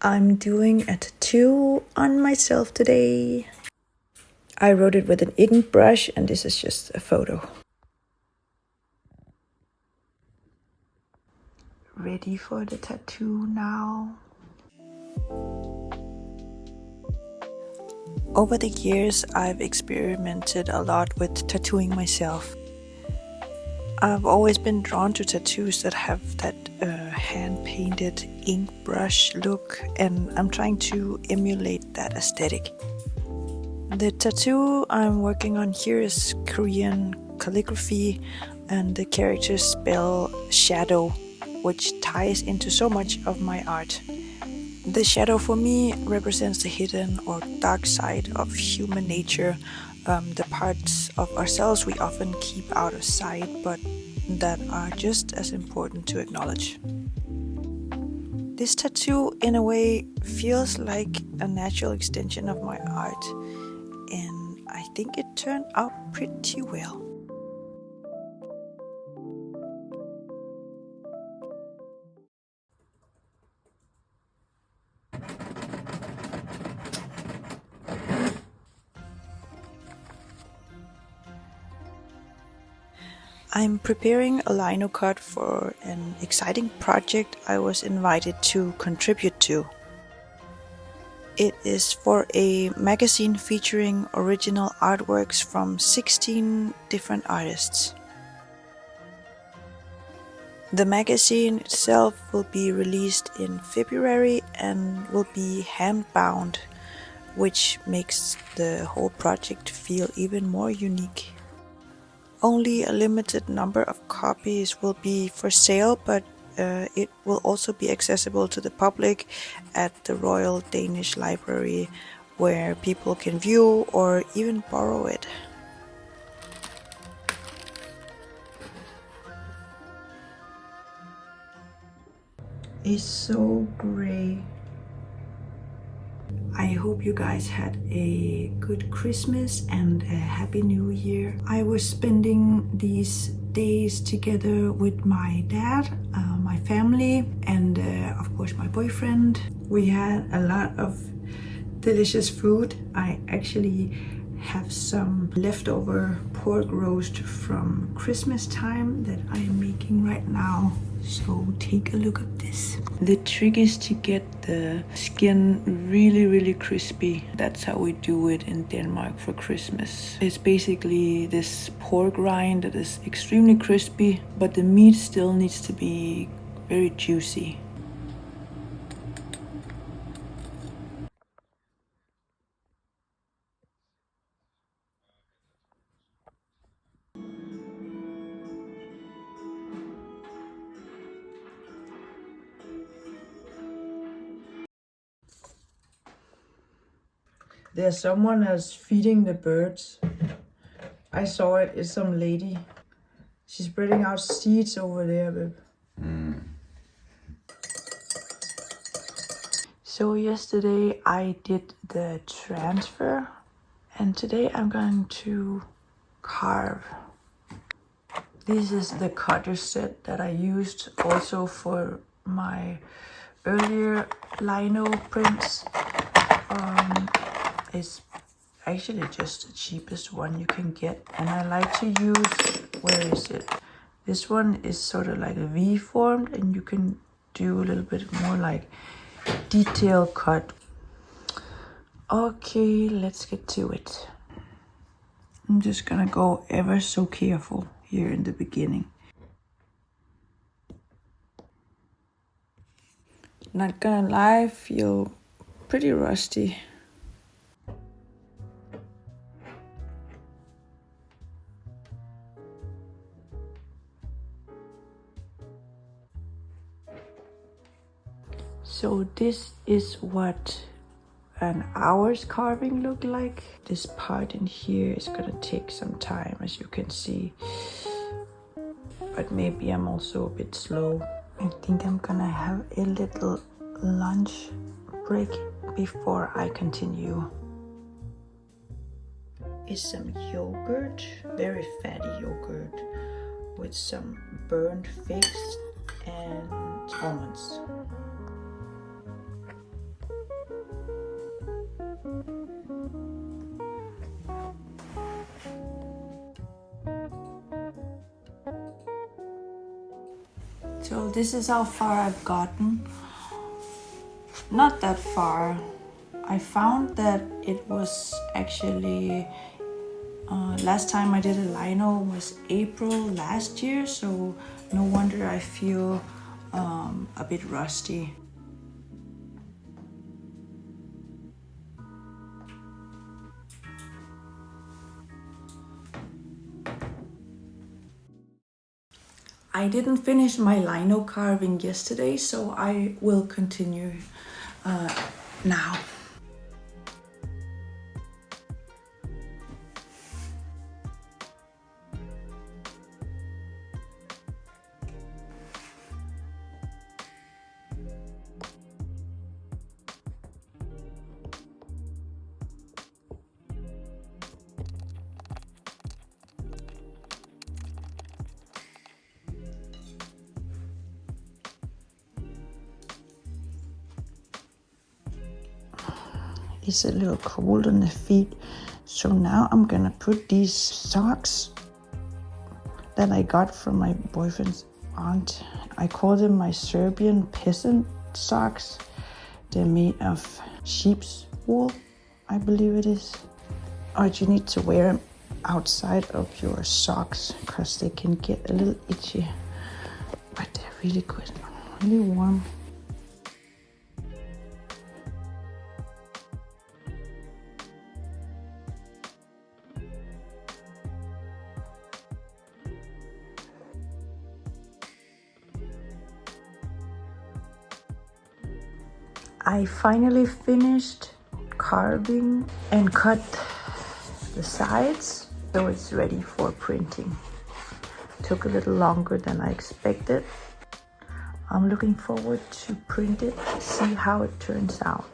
I'm doing a tattoo on myself today. I wrote it with an ink brush, and this is just a photo. Ready for the tattoo now. Over the years, I've experimented a lot with tattooing myself. I've always been drawn to tattoos that have that hand-painted ink brush look, and I'm trying to emulate that aesthetic. The tattoo I'm working on here is Korean calligraphy, and the characters spell shadow, which ties into so much of my art. The shadow for me represents the hidden or dark side of human nature, the parts of ourselves we often keep out of sight but that are just as important to acknowledge. This tattoo in a way feels like a natural extension of my art, and I think it turned out pretty well. I'm preparing a Linocut for an exciting project I was invited to contribute to. It is for a magazine featuring original artworks from 16 different artists. The magazine itself will be released in February and will be hand-bound, which makes the whole project feel even more unique. Only a limited number of copies will be for sale, but it will also be accessible to the public at the Royal Danish Library, where people can view or even borrow it. It's so gray. I hope you guys had a good Christmas and a happy new year. I was spending these days together with my dad, my family, and of course my boyfriend. We had a lot of delicious food. I actually have some leftover pork roast from Christmas time that I am making right now. So take a look at this. The trick is to get the skin really crispy. That's how we do it in Denmark for Christmas. It's basically this pork rind that is extremely crispy, but the meat still needs to be very juicy. There's someone that's feeding the birds. I saw it. It's some lady. She's spreading out seeds over there, babe. So yesterday I did the transfer, and today I'm going to carve. This is the cutter set that I used also for my earlier lino prints. It's actually just the cheapest one you can get, and I like to use, where is it? This one is sort of like a V formed, and you can do a little bit more like detail cut. Okay, let's get to it. I'm just gonna go ever so careful here in the beginning. Not gonna lie, I feel pretty rusty. So this is what an hour's carving look like. This part in here is gonna take some time, as you can see, but maybe I'm also a bit slow. I think I'm gonna have a little lunch break before I continue. Is some yogurt, very fatty yogurt, with some burnt figs and almonds. So this is how far I've gotten. Not that far. I found that it was actually last time I did a lino was April last year, so no wonder I feel a bit rusty. I didn't finish my lino carving yesterday, so I will continue now. It's a little cold on the feet, so now I'm gonna put these socks that I got from my boyfriend's aunt. I call them my Serbian peasant socks. They're made of sheep's wool, I believe it is. But you need to wear them outside of your socks because they can get a little itchy, but they're really good, really warm. I finally finished carving and cut the sides, so it's ready for printing. Took a little longer than I expected. I'm looking forward to print it, see how it turns out.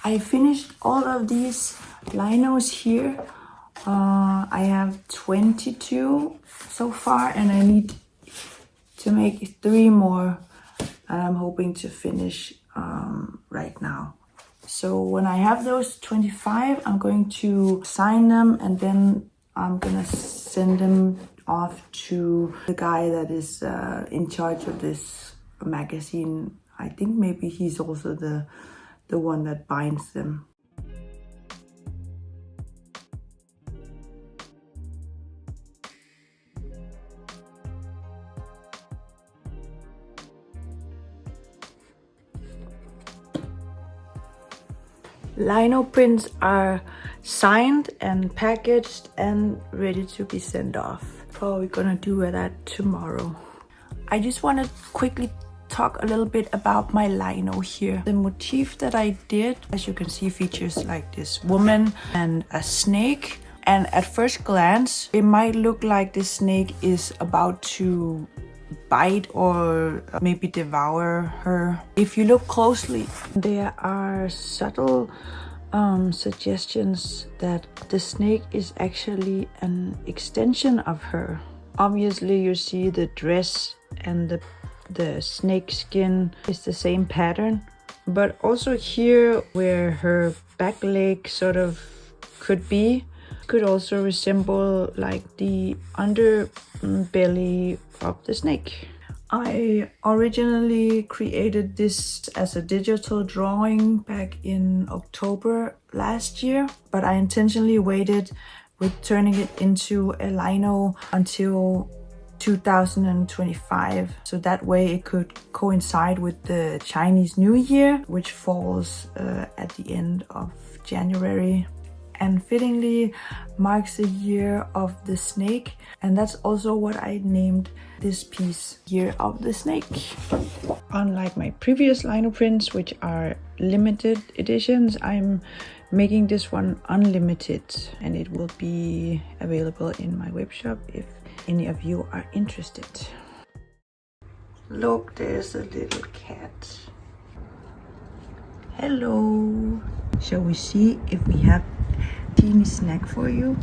I finished all of these linos here. I have 22 so far, and I need to make 3 more, and I'm hoping to finish right now. So when I have those 25, I'm going to sign them, and then I'm gonna send them off to the guy that is in charge of this magazine. I think maybe he's also the one that binds them. Lino prints are signed and packaged and ready to be sent off. Probably gonna do that tomorrow. I just want to quickly talk a little bit about my lino here. The motif that I did, as you can see, features like this woman and a snake. And at first glance, it might look like this snake is about to bite or maybe devour her. If you look closely, there are subtle suggestions that the snake is actually an extension of her. Obviously, you see the dress and the snake skin is the same pattern, but also here where her back leg sort of could be, could also resemble like the underbelly of the snake. I originally created this as a digital drawing back in October last year, but I intentionally waited with turning it into a lino until 2025, so that way it could coincide with the Chinese New Year, which falls at the end of January, and fittingly marks the year of the snake, and that's also what I named this piece, Year of the Snake. Unlike my previous lino prints, which are limited editions, I'm making this one unlimited, and it will be available in my web shop if any of you are interested. Look, there's a little cat. Hello. Shall we see if we have teeny snack for you?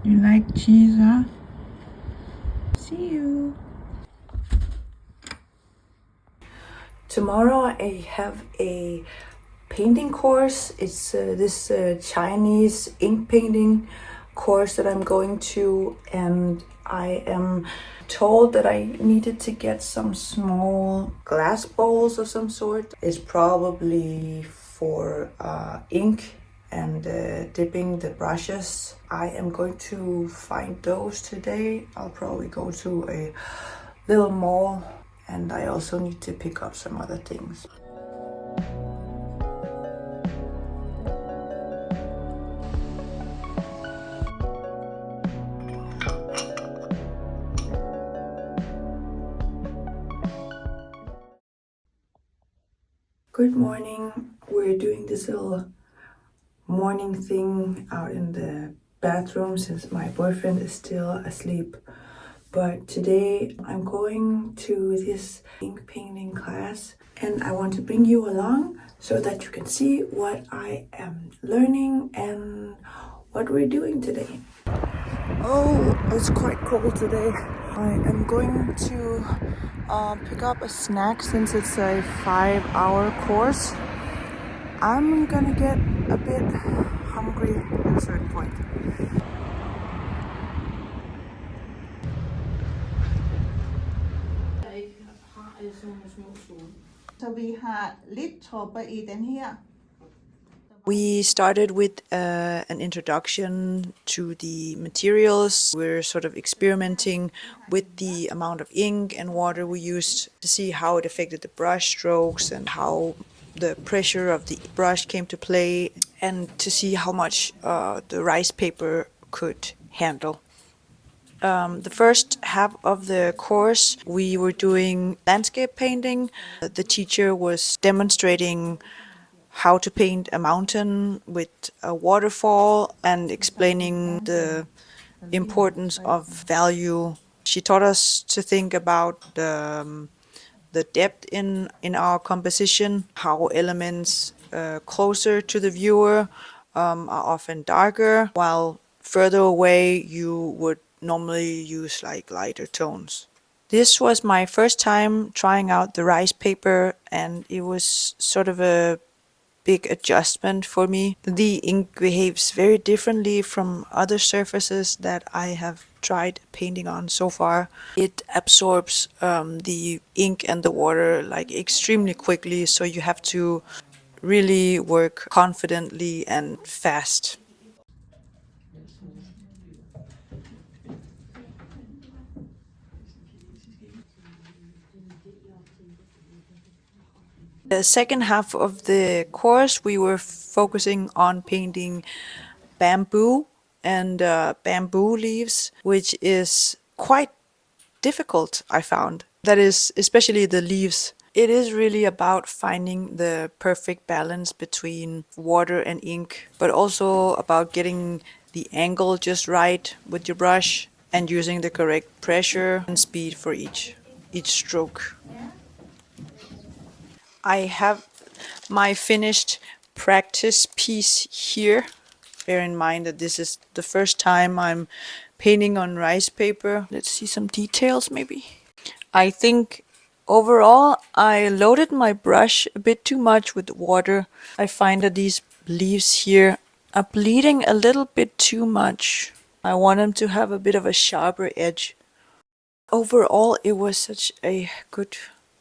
You like cheese, huh? See you. Tomorrow I have a painting course. It's this Chinese ink painting course that I'm going to, and I am told that I needed to get some small glass bowls of some sort. It's probably for ink and dipping the brushes. I am going to find those today. I'll probably go to a little mall, and I also need to pick up some other things. Good morning. We're doing this little morning thing out in the bathroom since my boyfriend is still asleep. But today I'm going to this ink painting class, and I want to bring you along so that you can see what I am learning and what we're doing today. Oh, it's quite cold today. I am going to pick up a snack since it's a 5-hour course. I'm gonna get a bit hungry at a certain point. We started with an introduction to the materials. We're sort of experimenting with the amount of ink and water we used to see how it affected the brush strokes and how the pressure of the brush came to play, and to see how much the rice paper could handle. The first half of the course, we were doing landscape painting. The teacher was demonstrating how to paint a mountain with a waterfall and explaining the importance of value. She taught us to think about the depth in our composition, how elements closer to the viewer are often darker, while further away you would normally use like lighter tones. This was my first time trying out the rice paper, and it was sort of a big adjustment for me. The ink behaves very differently from other surfaces that I have tried painting on so far. It absorbs the ink and the water like extremely quickly, so you have to really work confidently and fast. The second half of the course, we were focusing on painting bamboo and bamboo leaves, which is quite difficult, I found. That is, especially the leaves. It is really about finding the perfect balance between water and ink, but also about getting the angle just right with your brush and using the correct pressure and speed for each stroke. I have my finished practice piece here. Bear in mind that this is the first time I'm painting on rice paper. Let's see some details maybe. I think overall I loaded my brush a bit too much with water. I find that these leaves here are bleeding a little bit too much. I want them to have a bit of a sharper edge. Overall, it was such a good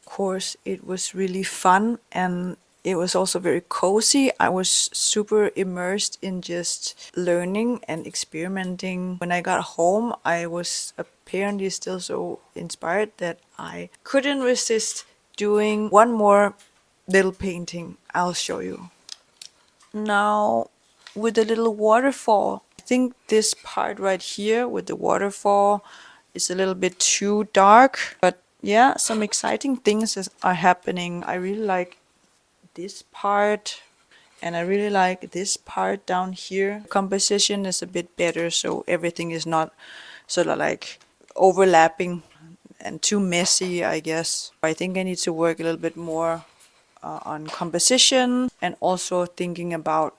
course. It was really fun and it was also very cozy. I was super immersed in just learning and experimenting. When I got home, I was apparently still so inspired that I couldn't resist doing one more little painting. I'll show you. Now, with the little waterfall, I think this part right here with the waterfall is a little bit too dark, but yeah, some exciting things are happening. I really like this part and I really like this part down here. Composition is a bit better, so everything is not sort of like overlapping and too messy, I guess. I think I need to work a little bit more on composition and also thinking about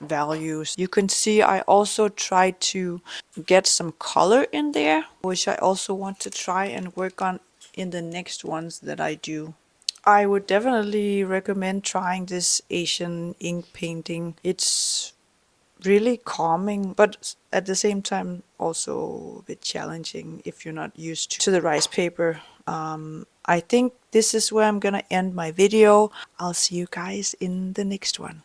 values. You can see I also try to get some color in there, which I also want to try and work on in the next ones that I do. I would definitely recommend trying this Asian ink painting. It's really calming, but at the same time also a bit challenging if you're not used to the rice paper. I think this is where I'm gonna end my video. I'll see you guys in the next one.